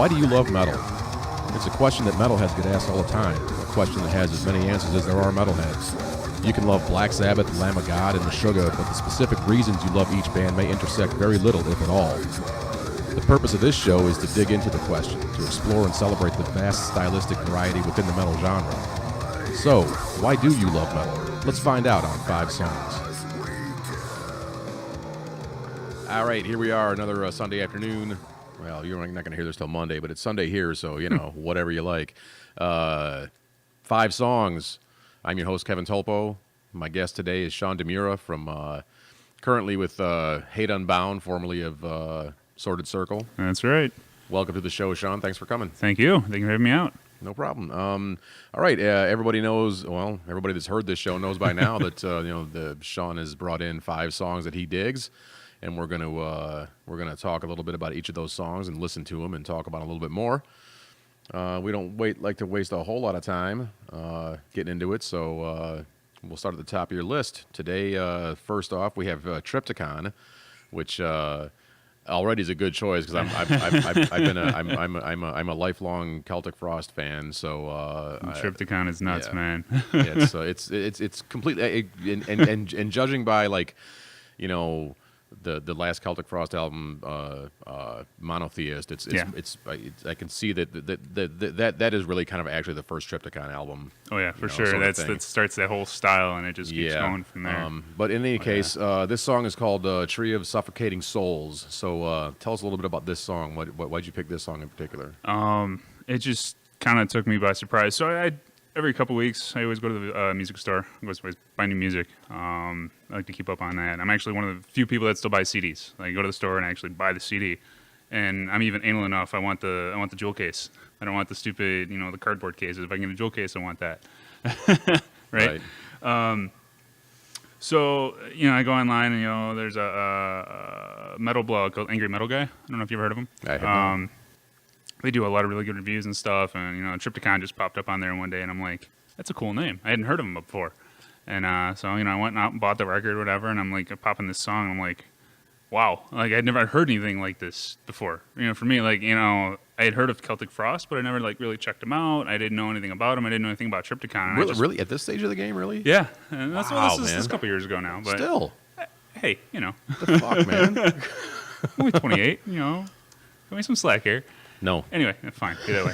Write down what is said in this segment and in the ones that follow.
Why do you love metal? It's a question that metalheads get asked all the time, a question that has as many answers as there are metalheads. You can love Black Sabbath, Lamb of God, and Meshuggah, but the specific reasons you love each band may intersect very little, if at all. The purpose of this show is to dig into the question, to explore and celebrate the vast stylistic variety within the metal genre. So, why do you love metal? Let's find out on 5 songs. All right, here we are, another Sunday afternoon. Well, you're not going to hear this till Monday, but it's Sunday here, so, you know, whatever you like. 5 songs. I'm your host, Kevin Tulppo. My guest today is Sean Demura from, currently with Hate Unbound, formerly of Sordid Circle. That's right. Welcome to the show, Sean. Thanks for coming. Thank you. Thank you for having me out. No problem. All right, everybody knows, well, everybody that's heard this show knows by now that, Sean has brought in 5 songs that he digs. And we're gonna talk a little bit about each of those songs and listen to them and talk about them a little bit more. We don't like to waste a whole lot of time getting into it, so we'll start at the top of your list today. First off, we have Triptykon, which already is a good choice because I'm a lifelong Celtic Frost fan. So Triptykon is nuts, man. it's completely and judging by the last Celtic Frost album, Monotheist. I can see that is really kind of actually the first Triptykon album. Oh yeah, for sure. That starts that whole style, and it just keeps going from there. But in any case, this song is called "Tree of Suffocating Souls." So tell us a little bit about this song. Why'd you pick this song in particular? It just kind of took me by surprise. So every couple weeks, I always go to the music store. I always buy new music. I like to keep up on that. I'm actually one of the few people that still buy CDs. I go to the store and actually buy the CD. And I'm even anal enough. I want the jewel case. I don't want the stupid, the cardboard cases. If I can get a jewel case, I want that. Right? So, I go online and, there's a metal blog called Angry Metal Guy. I don't know if you've ever heard of him. I have. They do a lot of really good reviews and stuff, and Triptykon just popped up on there one day, and I'm like, that's a cool name. I hadn't heard of him before, and so I went out and bought the record or whatever, and I'm like popping this song, and I'm like, wow, like I'd never heard anything like this before. For me, I had heard of Celtic Frost, but I never really checked them out. I didn't know anything about them. I didn't know anything about Triptykon. Really, at this stage of the game, really? Yeah, and that's this is a couple years ago now, but still, hey, the fuck, man. Only 28, give me some slack here. No. Anyway, fine. Be that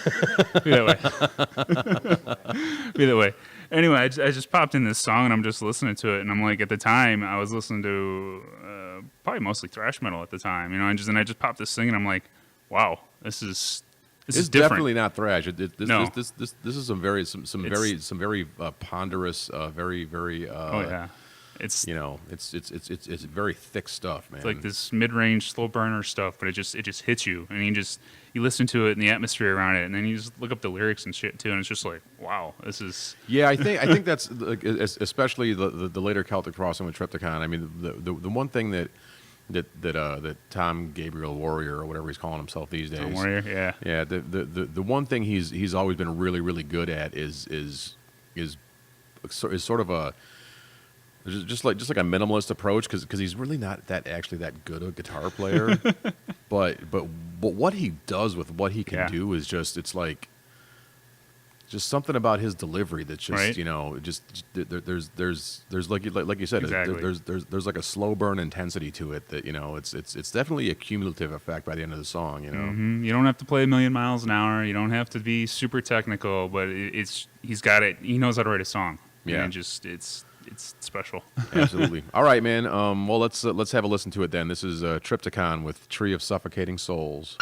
way. Anyway, I just popped in this song, and I'm just listening to it, and I'm like, at the time, I was listening to probably mostly thrash metal at the time, and I just popped this thing, and I'm like, wow, this is different. Definitely not thrash. This is some very ponderous, very. Oh yeah. It's very thick stuff, man. It's like this mid-range slow burner stuff, but it just hits you, and you listen to it and the atmosphere around it, and then you just look up the lyrics and shit too, and it's just like, wow, this is. Yeah, I think that's especially the later Celtic Frost with Triptykon. I mean, the one thing that Tom Gabriel Warrior or whatever he's calling himself these days. Tom Warrior, yeah. Yeah, the one thing he's always been really really good at is sort of a. Just like a minimalist approach, because he's really not that good a guitar player, but what he does with what he can do is just something about his delivery that's just there's like you said, exactly. there's like a slow burn intensity to it that it's definitely a cumulative effect by the end of the song. Mm-hmm. You don't have to play a million miles an hour, you don't have to be super technical, but he's got it. He knows how to write a song. Yeah, and it's special. Absolutely. All right, man. Well, let's have a listen to it then. This is Triptykon with Tree of Suffocating Souls.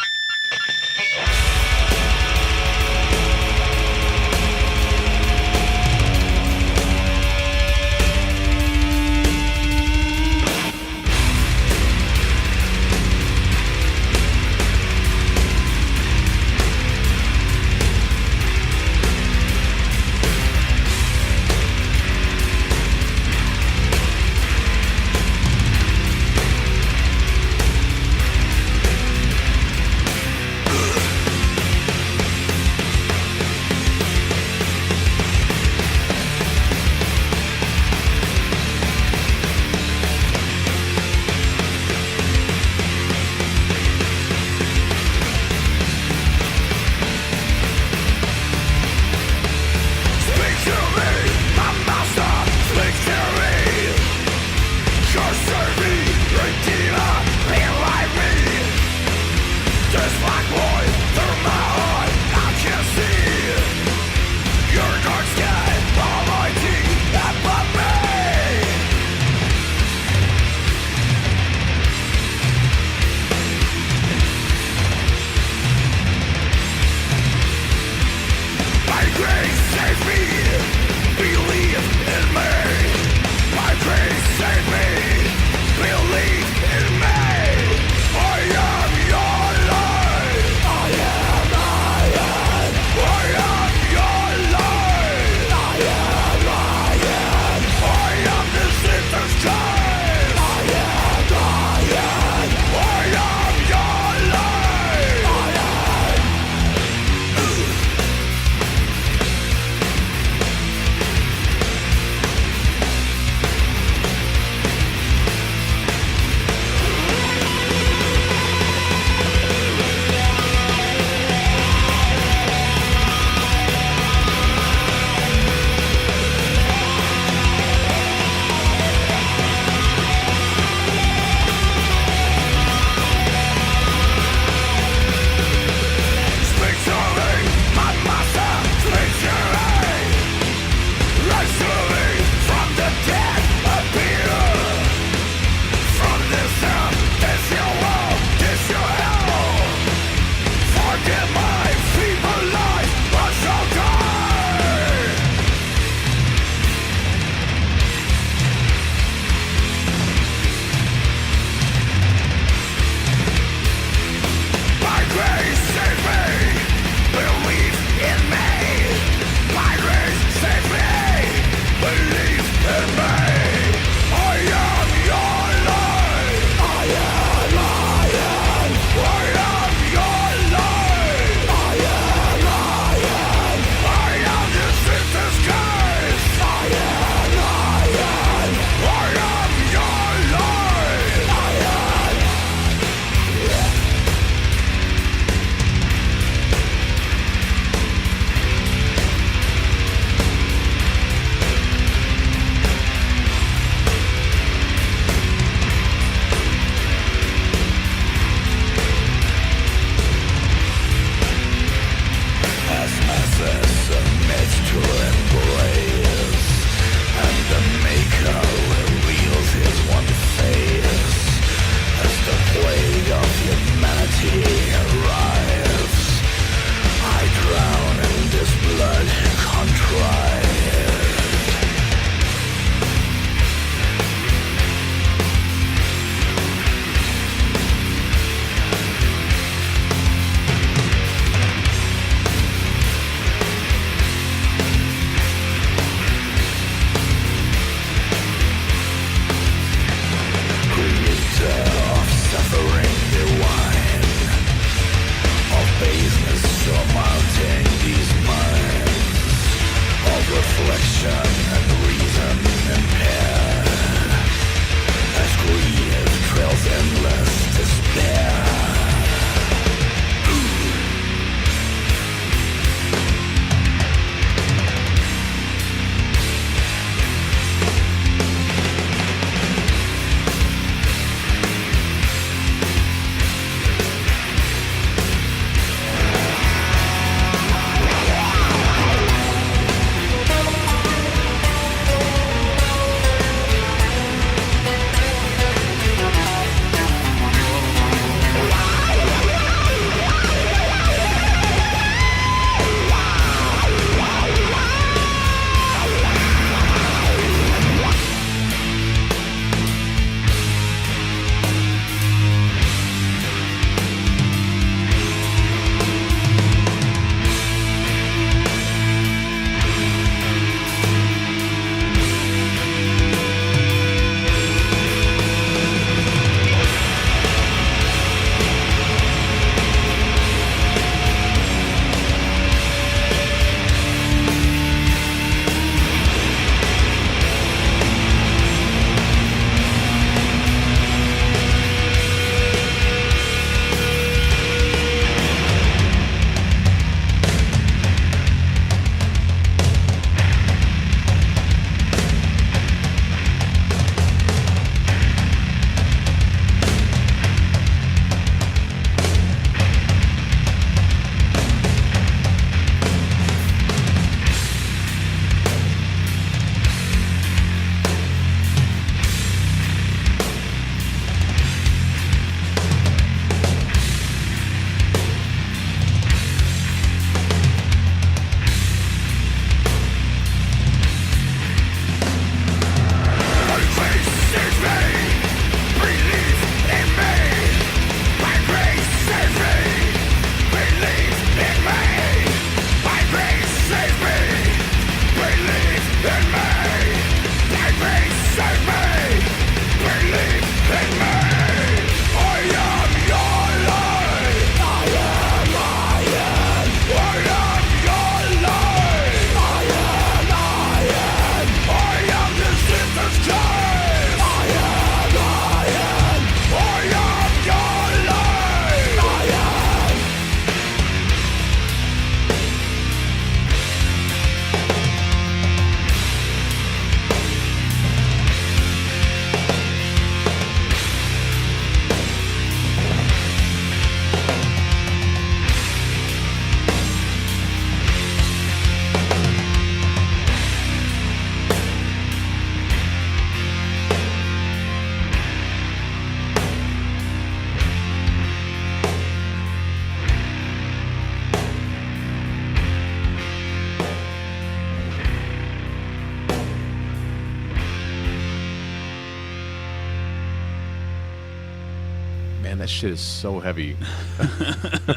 man, that shit is so heavy.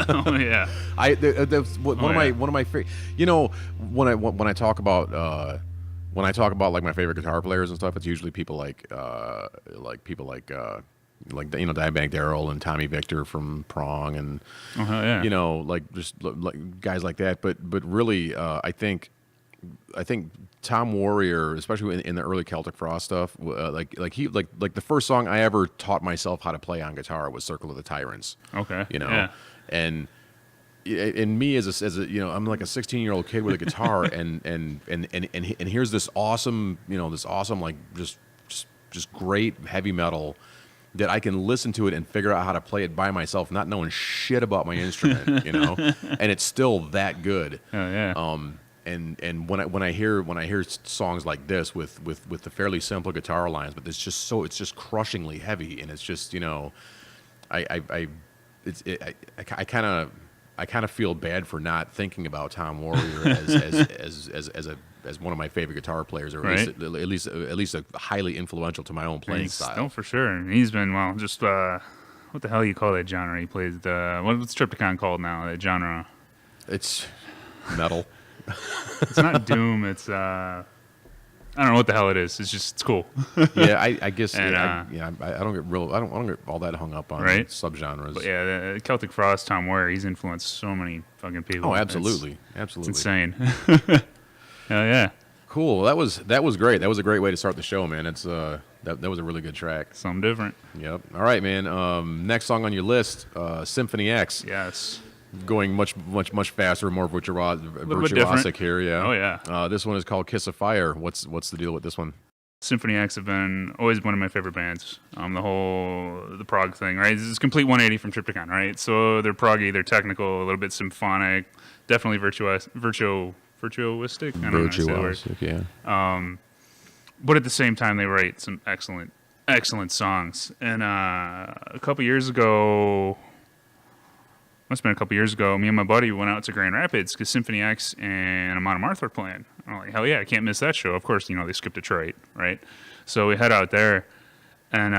Oh yeah. One of my favorite. You know, when I talk about like my favorite guitar players and stuff, it's usually people like Dimebag Darrell and Tommy Victor from Prong, and Yeah. you know, like just like guys like that. But really, I think Tom Warrior, especially in the early Celtic Frost stuff, like the first song I ever taught myself how to play on guitar was "Circle of the Tyrants." Okay. You know, Yeah. and me as a you know, I'm like a 16-year-old kid with a guitar, and here's this awesome like just great heavy metal that I can listen to it and figure out how to play it by myself, not knowing shit about my instrument, you know, and it's still that good. Oh yeah. And when I hear songs like this with the fairly simple guitar lines, but it's just crushingly heavy, and it's just, you know, I kind of feel bad for not thinking about Tom Warrior as one of my favorite guitar players, or Right. at least a highly influential to my own playing style. Oh, for sure. And he's been just what the hell you call that genre? He plays what's Triptychon called now? That genre? It's metal. It's not doom. It's I don't know what the hell it is. It's cool. Yeah, I guess. And, I don't get all that hung up on Right. subgenres. But yeah, the Celtic Frost, Tom Warrior, he's influenced so many fucking people. Oh, absolutely, It's absolutely. insane. Hell yeah. Cool. That was great. That was a great way to start the show, man. It's that was a really good track. Something different. Yep. All right, man. Next song on your list, Symphony X. Yes. Going much faster, more bit virtuosic different. here. Yeah. Oh, yeah. This one is called Kiss of Fire. What's the deal with this one? Symphony X have been always one of my favorite bands. The prog thing, right? This is a complete 180 from Triptychon, right? So they're proggy, they're technical, a little bit symphonic, definitely virtuoistic. I don't know how to say the word. Virtuosic, yeah. But at the same time, they write some excellent songs. And a couple years ago, must have been a couple years ago, me and my buddy went out to Grand Rapids because Symphony X and Amon Amarth were playing. I'm like, hell yeah, I can't miss that show. Of course, you know, they skipped Detroit, right? So we head out there, and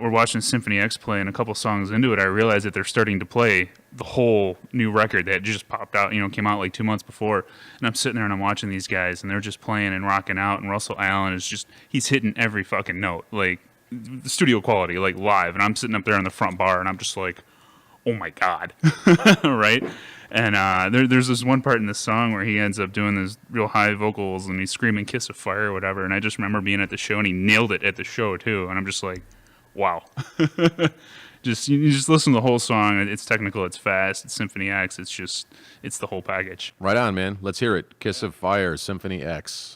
we're watching Symphony X play, and a couple songs into it, I realized that they're starting to play the whole new record that just popped out, you know, came out like 2 months before. And I'm sitting there and I'm watching these guys, and they're just playing and rocking out, and Russell Allen is just, he's hitting every fucking note, like the studio quality, like live. And I'm sitting up there in the front bar, and I'm just like, oh my God, right? And there's this one part in this song where he ends up doing these real high vocals and he's screaming "Kiss of Fire" or whatever. And I just remember being at the show and he nailed it at the show too. And I'm just like, wow. You just listen to the whole song. It's technical, it's fast, it's Symphony X. It's the whole package. Right on, man. Let's hear it. Kiss of Fire, Symphony X.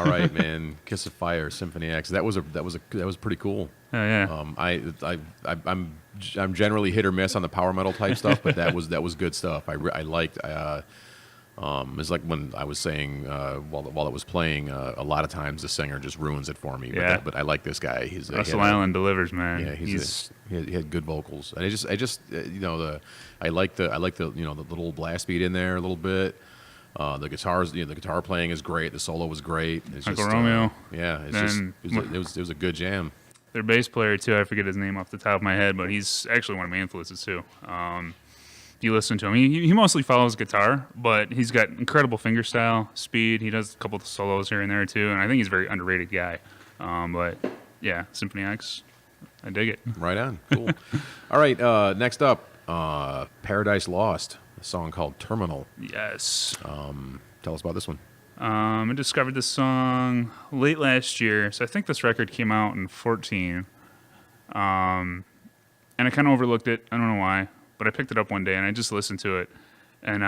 right, man. Kiss of Fire, Symphony X. That was pretty cool. Oh yeah. I'm generally hit or miss on the power metal type stuff, but that was good stuff. I liked. It's like when I was saying while it was playing, a lot of times the singer just ruins it for me. Yeah. But I like this guy. Russell Allen delivers, man. Yeah, he had good vocals, and I like the the little blast beat in there a little bit. The guitars, the guitar playing is great. The solo was great. It's Uncle just, Romeo. Yeah, it was a good jam. Their bass player too, I forget his name off the top of my head, but he's actually one of my influences too. You listen to him, he mostly follows guitar, but he's got incredible fingerstyle, speed. He does a couple of solos here and there too, and I think he's a very underrated guy. But yeah, Symphony X, I dig it. Right on, cool. All right, next up, Paradise Lost, a song called Terminal. Yes. Tell us about this one. I discovered this song late last year, so I think this record came out in 2014. And I kind of overlooked it. I don't know why, but I picked it up one day and I just listened to it, and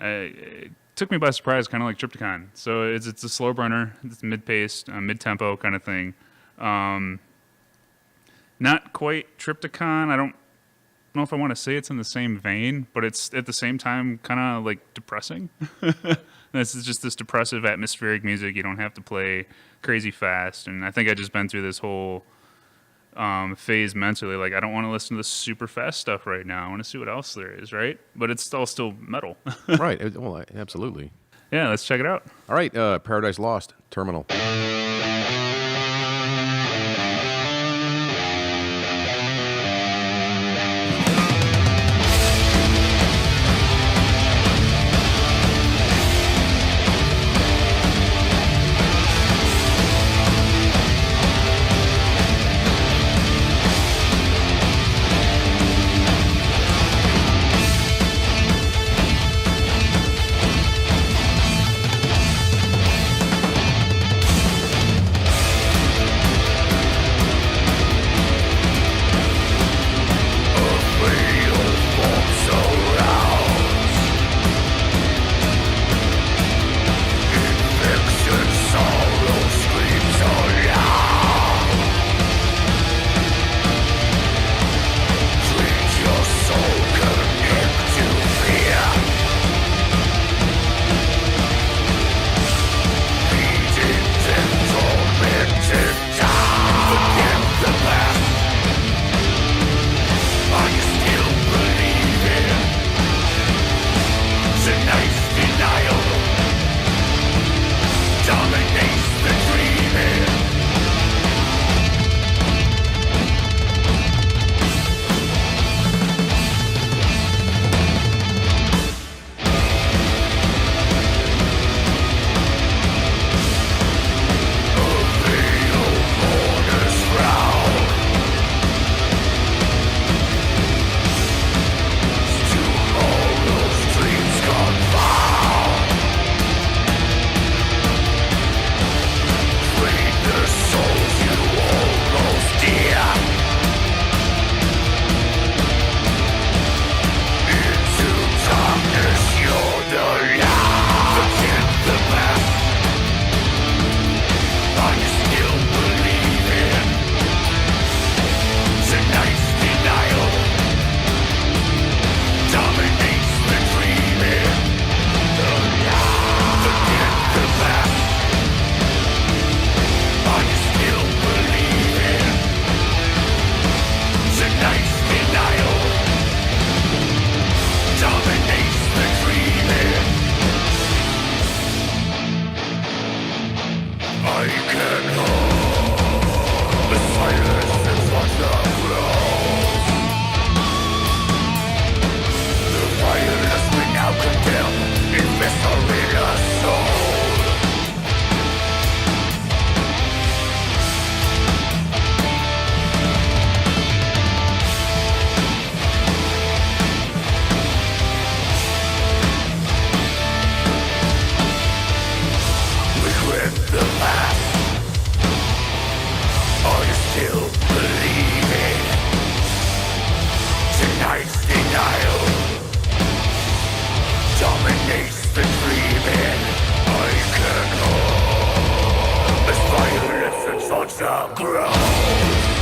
it took me by surprise, kind of like Triptychon. So it's a slow burner, it's mid-paced, mid-tempo kind of thing. Not quite Triptychon. I don't know if I want to say it's in the same vein, but it's at the same time kind of like depressing. This is just this depressive atmospheric music. You don't have to play crazy fast. And I think I just been through this whole phase mentally. Like, I don't want to listen to this super fast stuff right now. I want to see what else there is, right? But it's all still metal. Right. Well, absolutely. Yeah, let's check it out. All right, Paradise Lost, Terminal. the ground.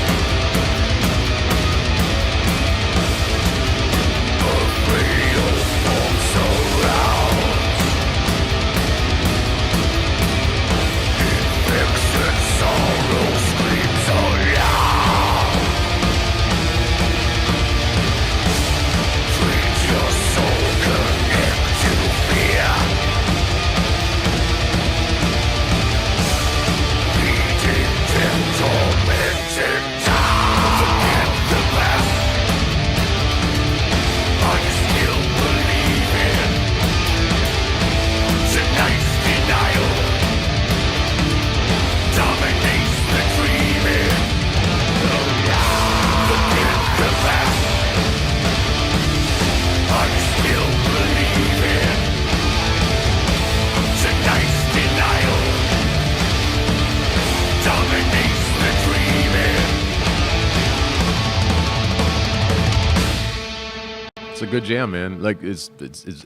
It's a good jam, man. Like it's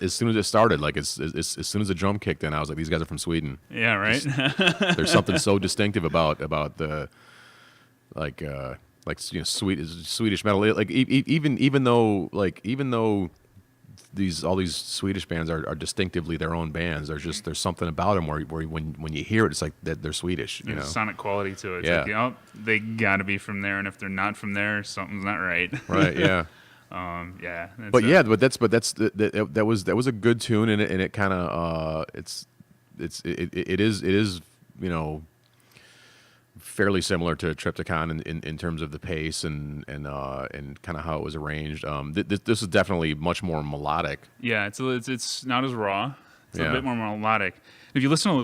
as soon as it started, like as soon as the drum kicked in, I was like, these guys are from Sweden. Yeah, right. There's something so distinctive about the like you know Swedish metal. Like even though all these Swedish bands are distinctively their own bands, there's something about them where when you hear it, it's like that they're Swedish. You There's know, sonic quality to it. It's Yeah. like, oh, they got to be from there, and if they're not from there, something's not right. right? Yeah. Yeah. That was a good tune, and it kind of it is you know fairly similar to Triptychon in terms of the pace and kind of how it was arranged. This is definitely much more melodic. Yeah, it's not as raw. It's Yeah. a bit more melodic. If you listen to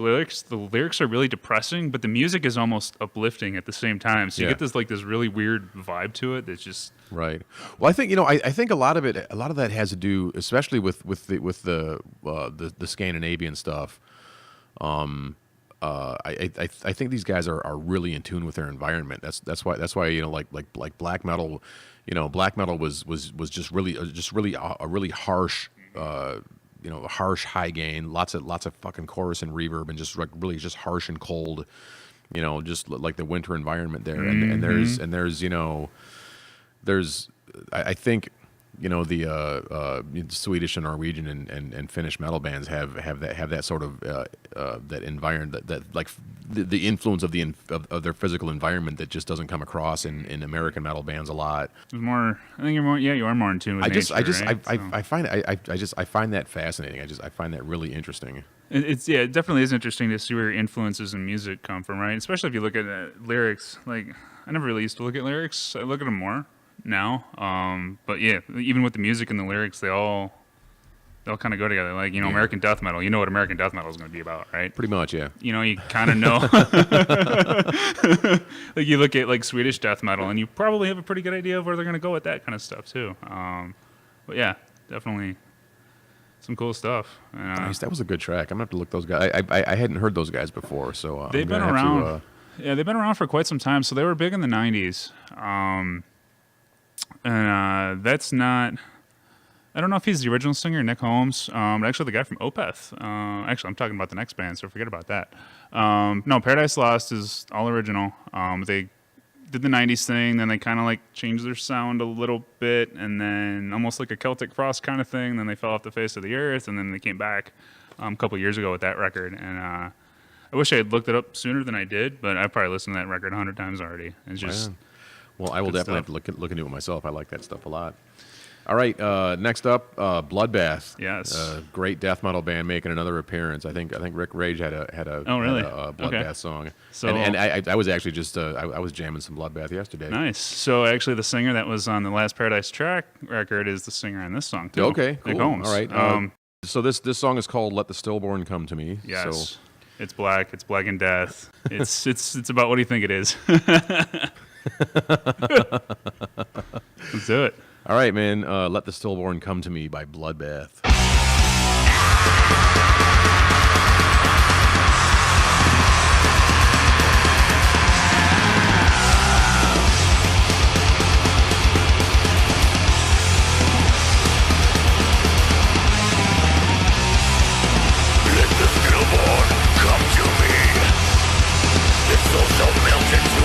the lyrics are really depressing, but the music is almost uplifting at the same time. So you Yeah. get this really weird vibe to it. That's just Right. Well, I think I think a lot of that has to do, especially with the Scandinavian stuff. I think these guys are really in tune with their environment. That's why like black metal, black metal was just really a really harsh. Harsh high gain, lots of fucking chorus and reverb, and just like really just harsh and cold, just like the winter environment there. And there's I think the Swedish and Norwegian and Finnish metal bands have that sort of that environment that like the influence of their physical environment that just doesn't come across in American metal bands a lot. there's more. I think you are more in tune with nature. I find that fascinating. I find that really interesting. It definitely is interesting to see where your influences in music come from, right? Especially if you look at lyrics. Like I never really used to look at lyrics. I look at them more now. But yeah, even with the music and the lyrics, they all kind of go together. Like American death metal. You know what American death metal is going to be about, right? Pretty much, yeah. You kind of know. Like you look at like Swedish death metal, and you probably have a pretty good idea of where they're going to go with that kind of stuff too. But yeah, definitely some cool stuff. Nice. That was a good track. I'm gonna have to look those guys. I hadn't heard those guys before, so they've been around. Yeah, they've been around for quite some time. So they were big in the '90s. And that's not. I don't know if he's the original singer, Nick Holmes, but actually the guy from Opeth. Actually, I'm talking about the next band, so forget about that. No, Paradise Lost is all original. They did the 90s thing, then they kind of like changed their sound a little bit, and then almost like a Celtic Frost kind of thing, then they fell off the face of the earth, and then they came back a couple years ago with that record. And I wish I had looked it up sooner than I did, but I've probably listened to that record 100 times already. It's just... Well, I will definitely have to look into it myself. I like that stuff a lot. All right, next up, Bloodbath. Yes, great death metal band making another appearance. I think Rick Rage had a Bloodbath song. So and I was actually just I was jamming some Bloodbath yesterday. Nice. So actually, the singer that was on the last Paradise Track record is the singer on this song too. Okay, cool. Nick Holmes. All right. So this song is called "Let the Stillborn Come to Me." Yes. So. It's black. It's black and death. It's about what do you think it is? Let's do it. All right, man. Let the Stillborn Come to Me by Bloodbath. Let the stillborn come to me. Its soul shall melt into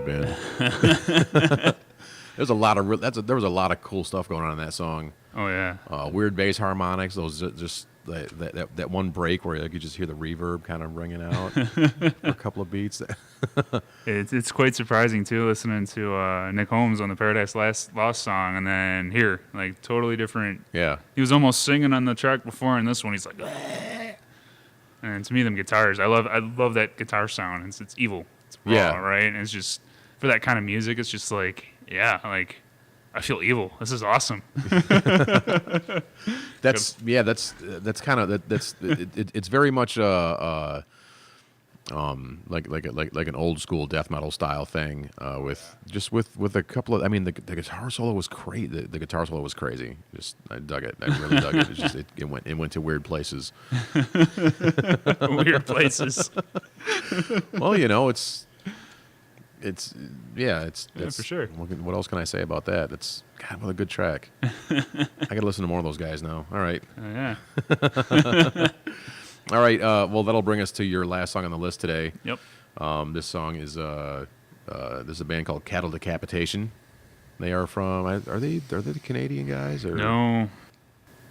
that, man. There's a lot of there was a lot of cool stuff going on in that song. Oh yeah. Weird bass harmonics. Those just that one break where you could just hear the reverb kind of ringing out for a couple of beats. It's quite surprising too, listening to Nick Holmes on the Paradise Lost song, and then here, like totally different. Yeah. He was almost singing on the track before, and this one he's like, "Bleh." And to me, them guitars, I love that guitar sound. It's evil. It's raw, right? And it's just for that kind of music, it's just like, yeah, like I feel evil. This is awesome. That's kind of it's very much like an old school death metal style thing with a couple of, I mean, the guitar solo was crazy. The guitar solo was crazy. Just I dug it. I really dug it. It's just it went to weird places. Weird places. Well, you know, it's for sure. What else can I say about that? It's God, what a good track. I gotta listen to more of those guys now. All right. Yeah. All right. Well, that'll bring us to your last song on the list today. Yep. This song is this is a band called Cattle Decapitation. They are from are they the Canadian guys or No,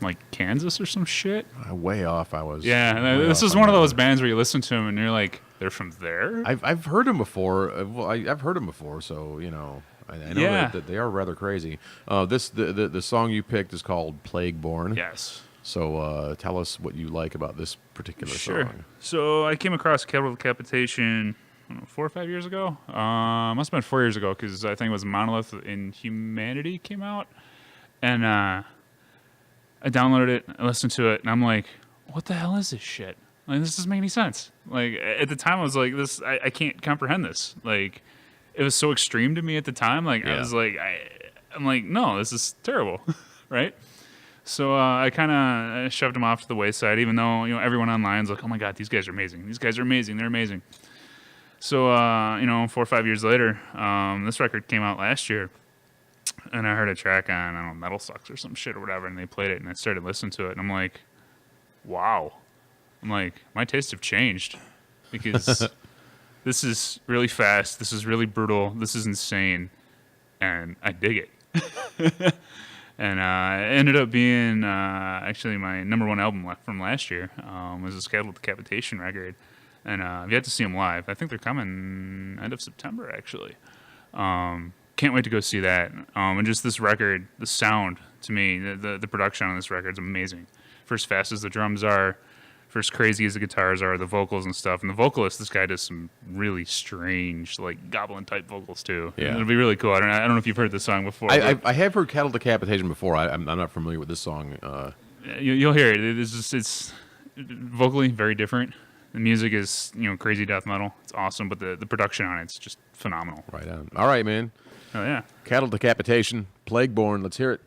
like Kansas or some shit. Way off. I was. Yeah, this is one of those bands where you listen to them and you're like, they're from there. I've heard them before. Well, I've heard them before, so you know I know that they are rather crazy. The song you picked is called Plague Born. Yes. So tell us what you like about this particular song. So I came across Cattle Decapitation, I don't know, 4 or 5 years ago. Must have been 4 years ago because I think it was Monolith in Humanity came out, and I downloaded it, I listened to it, and I'm like, what the hell is this shit? Like, this doesn't make any sense. Like, at the time, I was like, this, I can't comprehend this. Like, it was so extreme to me at the time. Like, I was like, I'm like, no, this is terrible, right? So I kind of shoved them off to the wayside, even though, you know, everyone online's like, oh my God, these guys are amazing. These guys are amazing. They're amazing. So, 4 or 5 years later, this record came out last year, and I heard a track on, I don't know, Metal Sucks or some shit or whatever, and they played it, and I started listening to it, and I'm like, wow. I'm like, my tastes have changed because this is really fast. This is really brutal. This is insane. And I dig it. And it ended up being actually my #1 album from last year. Was this Cattle Decapitation record. And I've yet to see them live. I think they're coming end of September, actually. Can't wait to go see that. And just this record, the sound, to me, the production on this record is amazing. For as fast as the drums are, for as crazy as the guitars are, the vocals and stuff. And the vocalist, this guy does some really strange, like goblin-type vocals, too. Yeah. It'll be really cool. I don't know if you've heard this song before. I have heard Cattle Decapitation before. I'm not familiar with this song. You'll hear it. It's vocally very different. The music is, you know, crazy death metal. It's awesome, but the production on it's just phenomenal. Right on. All right, man. Oh, yeah. Cattle Decapitation, Plagueborn. Let's hear it.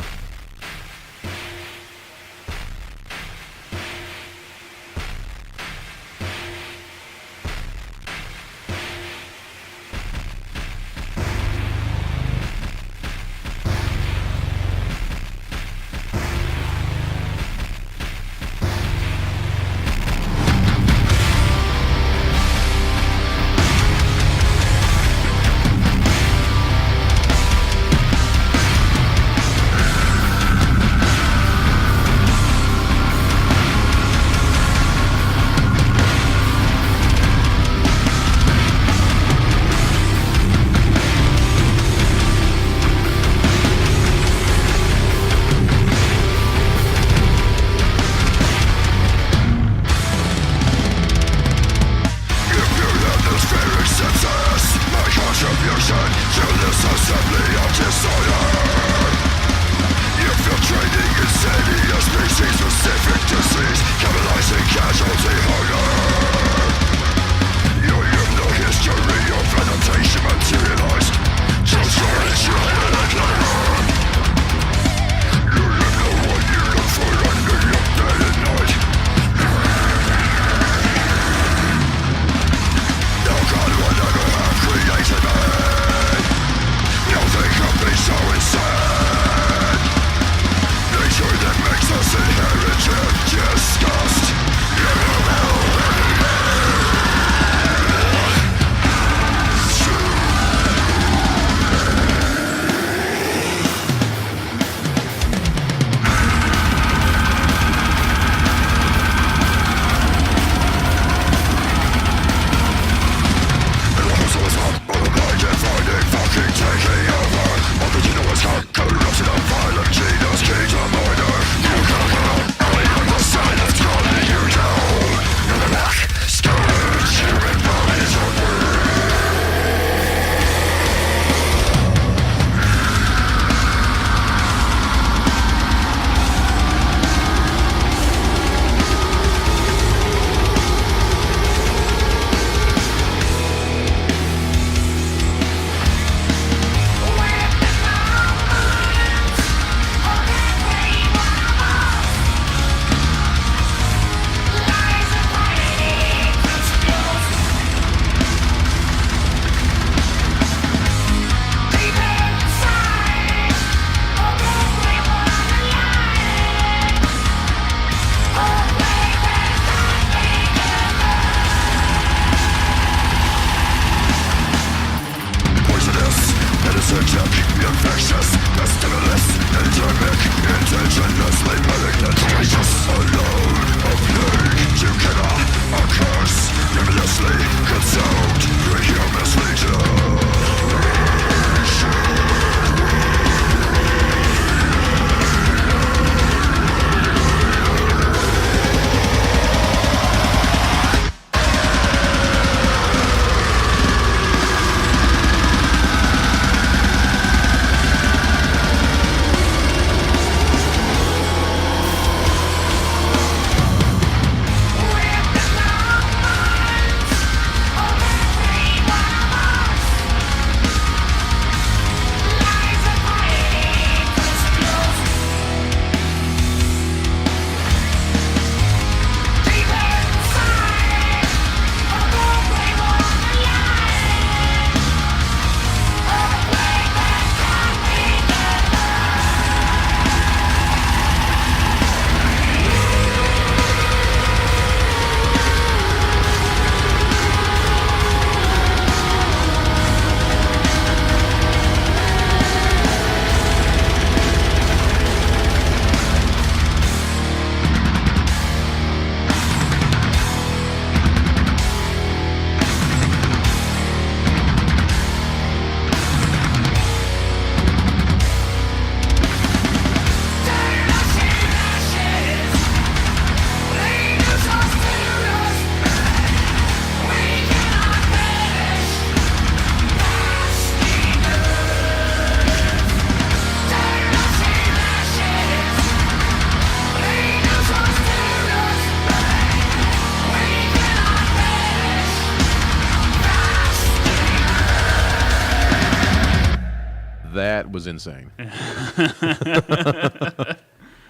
That was insane.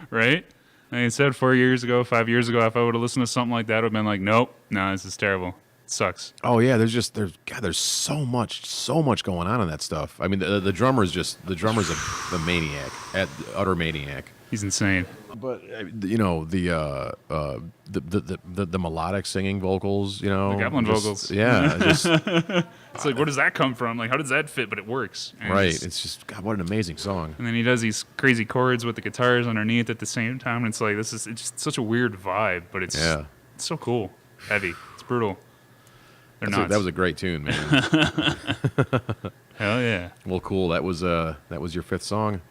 Right? Like I said 4 years ago, 5 years ago, if I would have listened to something like that, I would have been like, nope, no, this is terrible. It sucks. Oh yeah, there's so much going on in that stuff. I mean, the drummer's the maniac, utter maniac. He's insane. But the melodic singing vocals, The Gatlin vocals. Yeah, just It's like, where does that come from? Like, how does that fit? But it works. And right. It's just, God, what an amazing song. And then he does these crazy chords with the guitars underneath at the same time. And it's like, it's just such a weird vibe, but it's so cool. Heavy. It's brutal. That was a great tune, man. Hell yeah. Well, cool. That was your fifth song.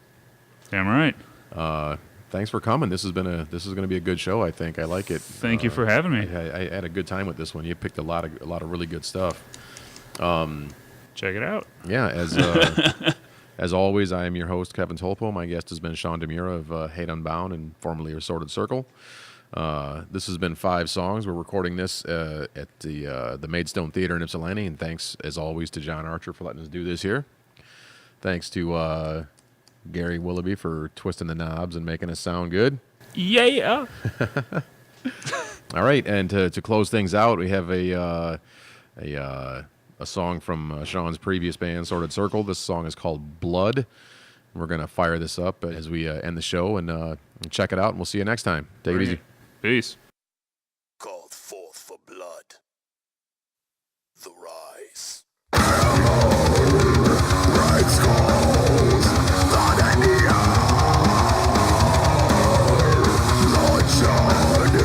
Damn right. Thanks for coming. This is going to be a good show. I think I like it. Thank you for having me. I had a good time with this one. You picked a lot of really good stuff. Check it out. Yeah, as always, I am your host, Kevin Tulppo. My guest has been Sean Demura of Hate Unbound and formerly Assorted Circle. This has been 5 songs. We're recording this at the Maidstone Theatre in Ypsilanti, and thanks, as always, to John Archer for letting us do this here. Thanks to Gary Willibey for twisting the knobs and making us sound good. Yeah. All right, and to close things out, we have a song from Sean's previous band, Assorted Circle. This song is called Blood. We're going to fire this up as we end the show and check it out, and we'll see you next time. Take it easy. Peace. Called forth for blood. The rise. Bright skulls, blood in the air. Bloodshed,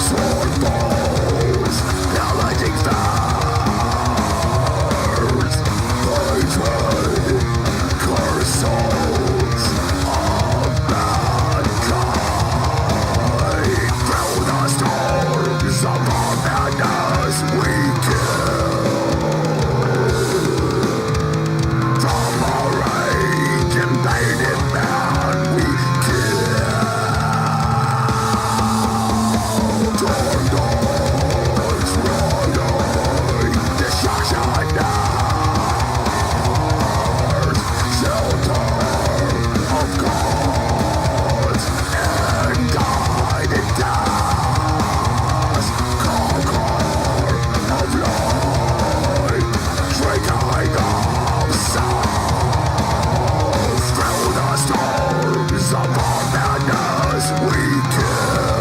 sword falls, paladin stars. Hatred, curse souls of mankind. Through the storms of our madness we kill. From our rage invaded man we kill. Torn doors rolling, destruction ours. Shelter of gods and guided task. Conquer of light, drinking of souls. Through the storms of our madness we kill.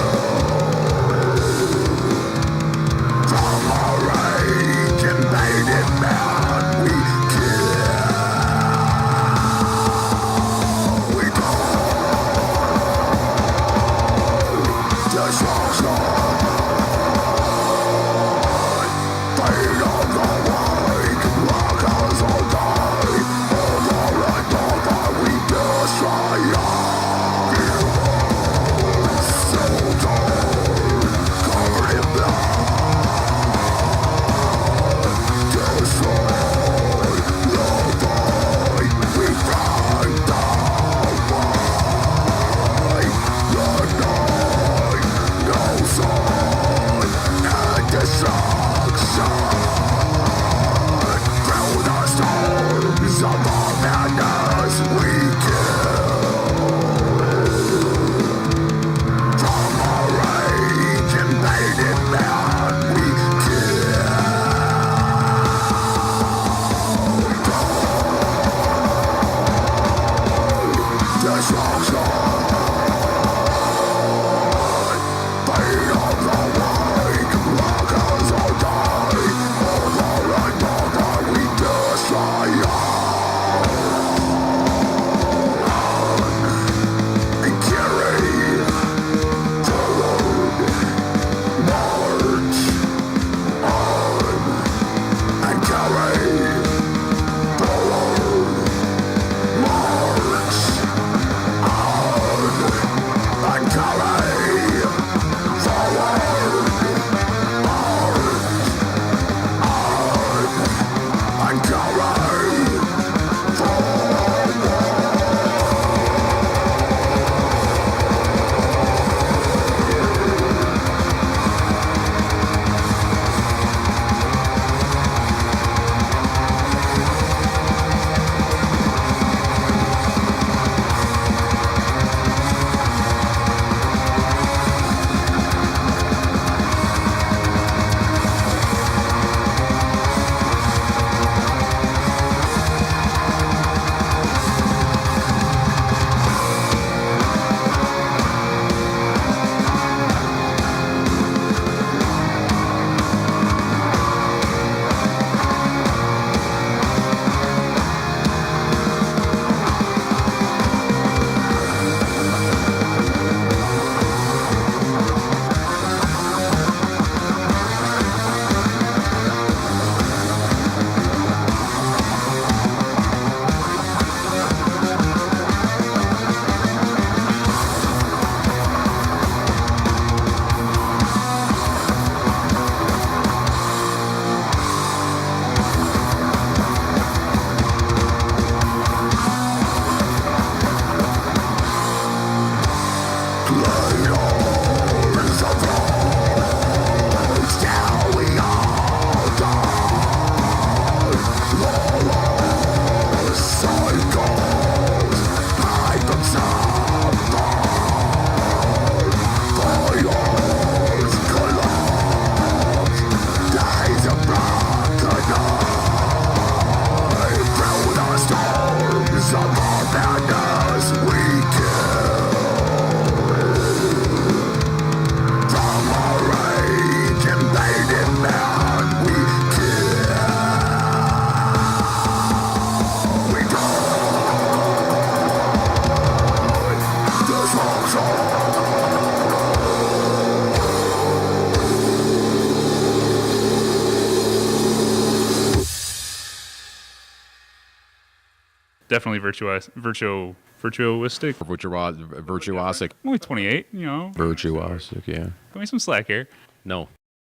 From our rage invaded man we kill. We go destruction. Fate of the wake, rock us all die. Over and over we destroy all. So torn, covered in blood. Destroy the void, we find the light. The night, no soul. Definitely virtuoistic. Virtuosic. I'm only 28, you know. Virtuosic, yeah. Give me some slack here. No.